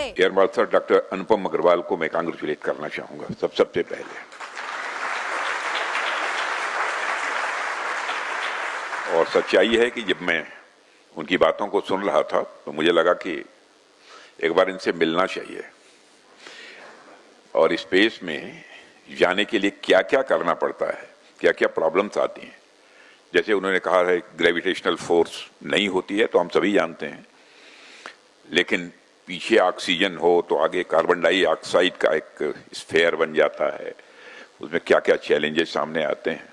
Air marshal doctor अनुपम अग्रवाल को मैं congratulate करना चाहूंगा सबसे पहले। और सच्चाई है कि जब मैं उनकी बातों को सुन रहा था तो मुझे लगा कि एक बार इनसे मिलना चाहिए और स्पेस में जाने के लिए क्या क्या करना पड़ता है, क्या क्या प्रॉब्लम्स आती हैं। जैसे उन्होंने कहा है ग्रेविटेशनल फोर्स नहीं होती है तो हम सभी जानते हैं, लेकिन पीछे ऑक्सीजन हो तो आगे कार्बन डाइऑक्साइड का एक स्फीयर बन जाता है, उसमें क्या क्या चैलेंजेस सामने आते हैं।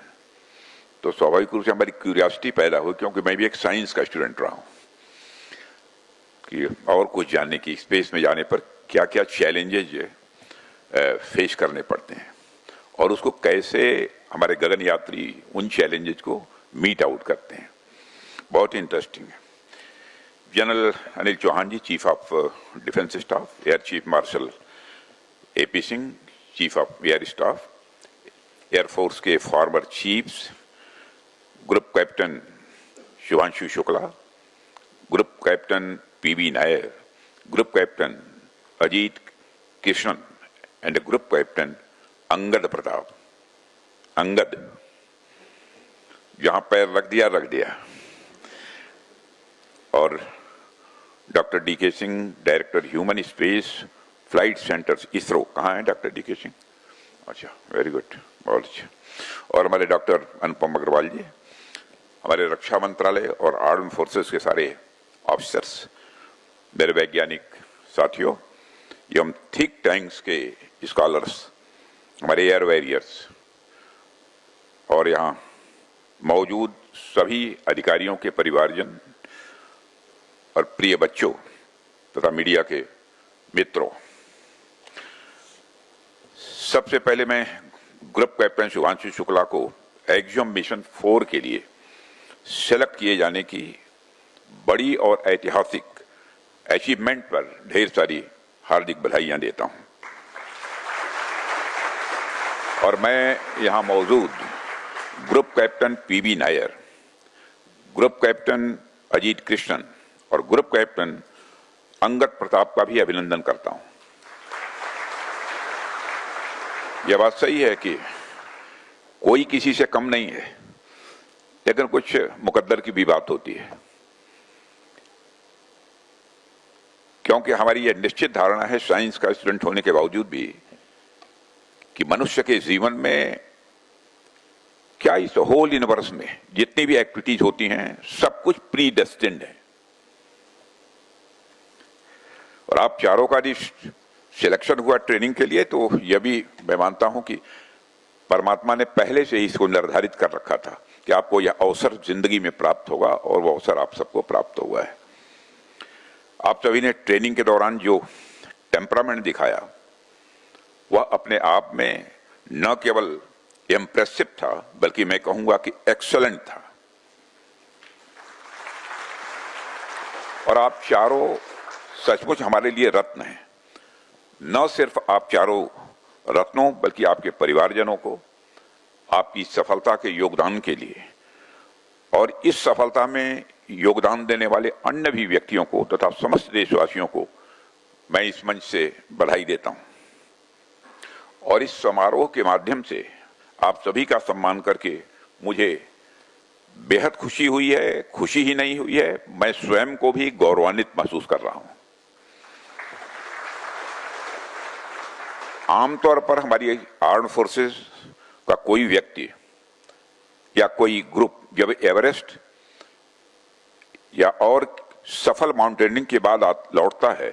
तो स्वाभाविक रूप से हमारी क्यूरियोसिटी पैदा हुई, क्योंकि मैं भी एक साइंस का स्टूडेंट रहा हूं, कि और कुछ जानने की, स्पेस में जाने पर क्या क्या चैलेंजेज फेस करने पड़ते हैं और उसको कैसे हमारे गगन यात्री उन चैलेंजेस को मीट आउट करते हैं। बहुत इंटरेस्टिंग है। General Anil Chauhan ji, chief of defence staff, air chief marshal AP Singh, chief of air staff, air force के former chiefs, group captain Shubhanshu Shukla, group captain PB Nair, group captain Ajit Krishnan and group captain Angad Pratap. Angad, जहां पैर रख दिया। और doctor DK Singh, director human space flight centres ISRO. कहाँ है doctor DK Singh? अच्छा, very good, बहुत अच्छा। और हमारे डॉक्टर अनुपम अग्रवाल जी, हमारे रक्षा मंत्रालय और आर्म फोर्सेस के सारे ऑफिसर्स, मेरे वैज्ञानिक साथियों एवं थिंक टैंक्स के स्कॉलर्स, हमारे एयर वॉरियर्स और यहाँ मौजूद सभी अधिकारियों के परिवारजन और प्रिय बच्चों तथा मीडिया के मित्रों, सबसे पहले मैं ग्रुप कैप्टन शुभांशु शुक्ला को एक्जियम मिशन 4 के लिए सेलेक्ट किए जाने की बड़ी और ऐतिहासिक अचीवमेंट पर ढेर सारी हार्दिक बधाइयां देता हूं। और मैं यहां मौजूद group captain PB Nair, group captain Ajit Krishnan और ग्रुप कैप्टन अंगद प्रताप का भी अभिनंदन करता हूं। यह बात सही है कि कोई किसी से कम नहीं है, लेकिन कुछ मुकद्दर की भी बात होती है, क्योंकि हमारी यह निश्चित धारणा है साइंस का स्टूडेंट होने के बावजूद भी कि मनुष्य के जीवन में क्या, इस होल यूनिवर्स में जितनी भी एक्टिविटीज होती हैं सब कुछ प्री डेस्टिन्ड है। और आप चारों का सिलेक्शन हुआ ट्रेनिंग के लिए, तो यह भी मैं मानता हूं कि परमात्मा ने पहले से ही इसको निर्धारित कर रखा था कि आपको यह अवसर जिंदगी में प्राप्त होगा, और वह अवसर आप सबको प्राप्त हुआ है। आप सभी ने ट्रेनिंग के दौरान जो टेम्परामेंट दिखाया वह अपने आप में न केवल इम्प्रेसिव था, बल्कि मैं कहूंगा कि एक्सीलेंट था। और आप चारों सचमुच हमारे लिए रत्न हैं। न सिर्फ आप चारों रत्नों, बल्कि आपके परिवारजनों को आपकी सफलता के योगदान के लिए और इस सफलता में योगदान देने वाले अन्य भी व्यक्तियों को तथा समस्त देशवासियों को मैं इस मंच से बधाई देता हूं। और इस समारोह के माध्यम से आप सभी का सम्मान करके मुझे बेहद खुशी हुई है। खुशी ही नहीं हुई है, मैं स्वयं को भी गौरवान्वित महसूस कर रहा हूं। आमतौर पर हमारी आर्म फोर्सेस का कोई व्यक्ति या कोई ग्रुप जब एवरेस्ट या और सफल माउंटेनियरिंग के बाद लौटता है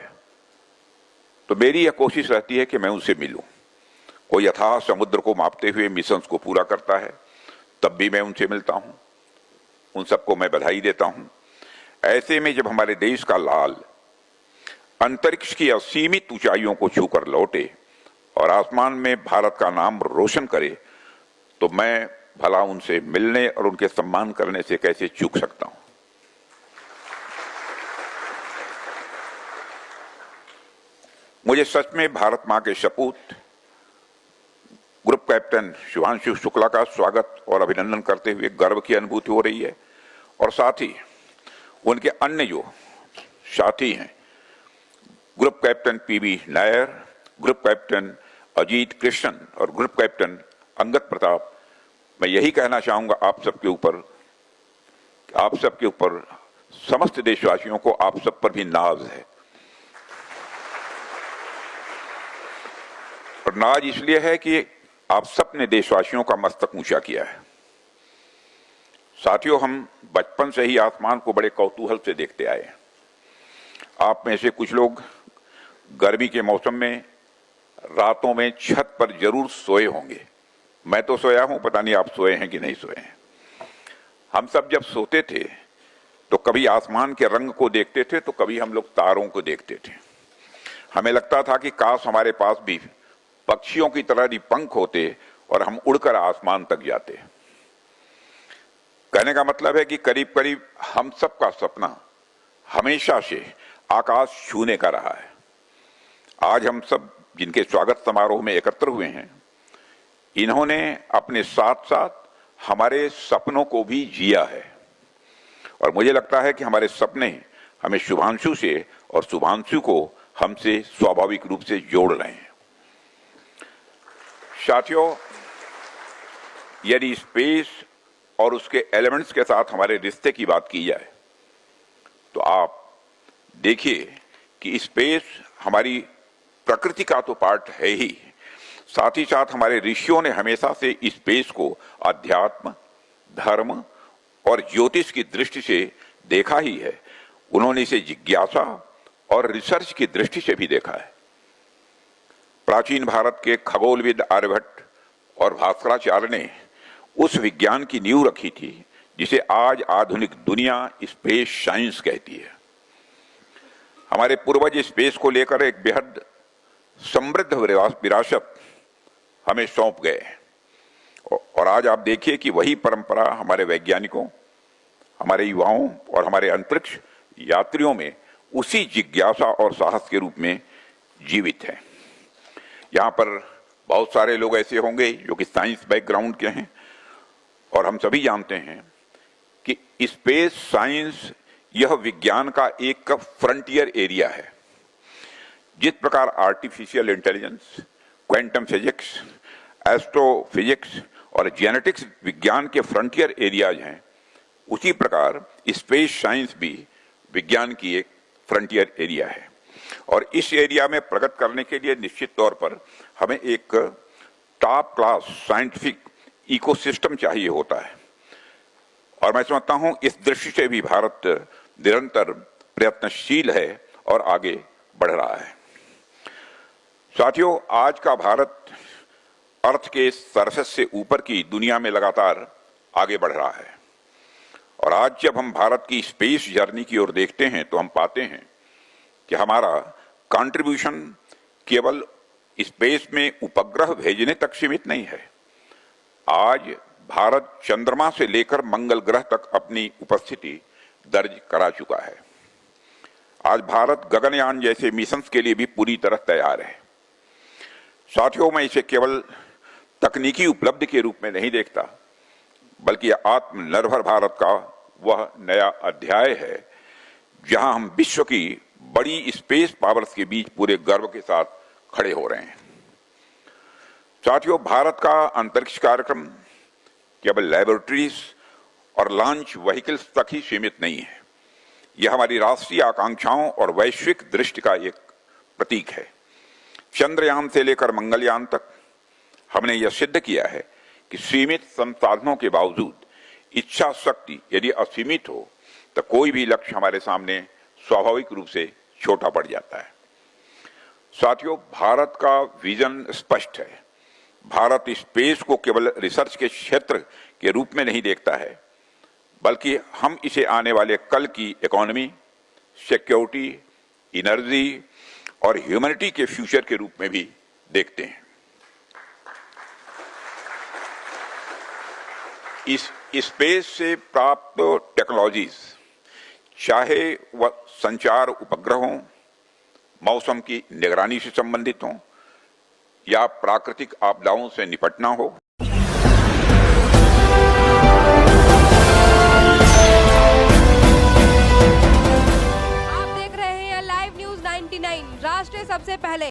तो मेरी यह कोशिश रहती है कि मैं उनसे मिलूं। कोई अथाह समुद्र को मापते हुए मिशंस को पूरा करता है, तब भी मैं उनसे मिलता हूं, उन सबको मैं बधाई देता हूं। ऐसे में जब हमारे देश का लाल अंतरिक्ष की असीमित ऊंचाइयों को छूकर लौटे और आसमान में भारत का नाम रोशन करे, तो मैं भला उनसे मिलने और उनके सम्मान करने से कैसे चूक सकता हूं। मुझे सच में भारत मां के सपूत ग्रुप कैप्टन शुभांशु शुक्ला का स्वागत और अभिनंदन करते हुए गर्व की अनुभूति हो रही है, और साथ ही उनके अन्य जो साथी हैं group captain PV Nair, group captain Ajit Krishnan और ग्रुप कैप्टन अंगद प्रताप, मैं यही कहना चाहूंगा आप सबके ऊपर समस्त देशवासियों को आप सब पर भी नाज है। और नाज इसलिए है कि आप सब ने देशवासियों का मस्तक ऊंचा किया है। साथियों, हम बचपन से ही आसमान को बड़े कौतूहल से देखते आए हैं। आप में से कुछ लोग गर्मी के मौसम में रातों में छत पर जरूर सोए होंगे। मैं तो सोया हूं, पता नहीं आप सोए हैं कि नहीं सोए हैं। हम सब जब सोते थे तो कभी आसमान के रंग को देखते थे तो कभी हम लोग तारों को देखते थे। हमें लगता था कि काश हमारे पास भी पक्षियों की तरह ही पंख होते और हम उड़कर आसमान तक जाते। कहने का मतलब है कि करीब करीब हम सब का सपना हमेशा से आकाश छूने का रहा है। आज हम सब जिनके स्वागत समारोह में एकत्र हुए हैं, इन्होंने अपने साथ साथ हमारे सपनों को भी जिया है। और मुझे लगता है कि हमारे सपने हमें शुभांशु से और शुभांशु को हमसे स्वाभाविक रूप से जोड़ रहे हैं। साथियों, यदि स्पेस और उसके एलिमेंट्स के साथ हमारे रिश्ते की बात की जाए तो आप देखिए कि स्पेस हमारी प्रकृति का तो पार्ट है ही, साथ ही साथ हमारे ऋषियों ने हमेशा से स्पेस को अध्यात्म, धर्म और ज्योतिष की दृष्टि से देखा ही है। उन्होंने इसे जिज्ञासा और रिसर्च की दृष्टि से भी देखा है। प्राचीन भारत के खगोलविद आर्यभट्ट और भास्कराचार्य ने उस विज्ञान की नींव रखी थी जिसे आज आधुनिक दुनिया स्पेस साइंस कहती है। हमारे पूर्वज स्पेस को लेकर एक बेहद समृद्ध विरासत हमें सौंप गए और आज आप देखिए कि वही परंपरा हमारे वैज्ञानिकों, हमारे युवाओं और हमारे अंतरिक्ष यात्रियों में उसी जिज्ञासा और साहस के रूप में जीवित है। यहाँ पर बहुत सारे लोग ऐसे होंगे जो कि साइंस बैकग्राउंड के हैं और हम सभी जानते हैं कि स्पेस साइंस यह विज्ञान का एक फ्रंटियर एरिया है। जिस प्रकार artificial intelligence, quantum physics, astrophysics और जेनेटिक्स विज्ञान के फ्रंटियर एरियाज हैं, उसी प्रकार स्पेस साइंस भी विज्ञान की एक फ्रंटियर एरिया है। और इस एरिया में प्रगति करने के लिए निश्चित तौर पर हमें एक टॉप क्लास साइंटिफिक इकोसिस्टम चाहिए होता है। और मैं समझता हूं इस दृष्टि से भी भारत निरंतर प्रयत्नशील है और आगे बढ़ रहा है। साथियों, आज का भारत अर्थ के सरफेस से ऊपर की दुनिया में लगातार आगे बढ़ रहा है। और आज जब हम भारत की स्पेस जर्नी की ओर देखते हैं तो हम पाते हैं कि हमारा कंट्रीब्यूशन केवल स्पेस में उपग्रह भेजने तक सीमित नहीं है। आज भारत चंद्रमा से लेकर मंगल ग्रह तक अपनी उपस्थिति दर्ज करा चुका है। आज भारत गगनयान जैसे मिशंस के लिए भी पूरी तरह तैयार है। साथियों, मैं इसे केवल तकनीकी उपलब्धि के रूप में नहीं देखता, बल्कि आत्मनिर्भर भारत का वह नया अध्याय है जहां हम विश्व की बड़ी स्पेस पावर्स के बीच पूरे गर्व के साथ खड़े हो रहे हैं। साथियों, भारत का अंतरिक्ष कार्यक्रम केवल लैबोरेटरीज और लॉन्च व्हीकल्स तक ही सीमित नहीं है। यह हमारी राष्ट्रीय आकांक्षाओं और वैश्विक दृष्टि का एक प्रतीक है। चंद्रयान से लेकर मंगलयान तक हमने यह सिद्ध किया है कि सीमित संसाधनों के बावजूद इच्छा शक्ति यदि असीमित हो तो कोई भी लक्ष्य हमारे सामने स्वाभाविक रूप से छोटा पड़ जाता है। साथियों, भारत का विजन स्पष्ट है। भारत स्पेस को केवल रिसर्च के क्षेत्र के रूप में नहीं देखता है, बल्कि हम इसे आने वाले कल की इकोनॉमी, सिक्योरिटी, एनर्जी और ह्यूमैनिटी के फ्यूचर के रूप में भी देखते हैं। इस स्पेस से प्राप्त टेक्नोलॉजीज, चाहे वह संचार उपग्रहों, मौसम की निगरानी से संबंधित हों या प्राकृतिक आपदाओं से निपटना हो, आप देख रहे हैं लाइव न्यूज 9 99 राष्ट्र सबसे पहले।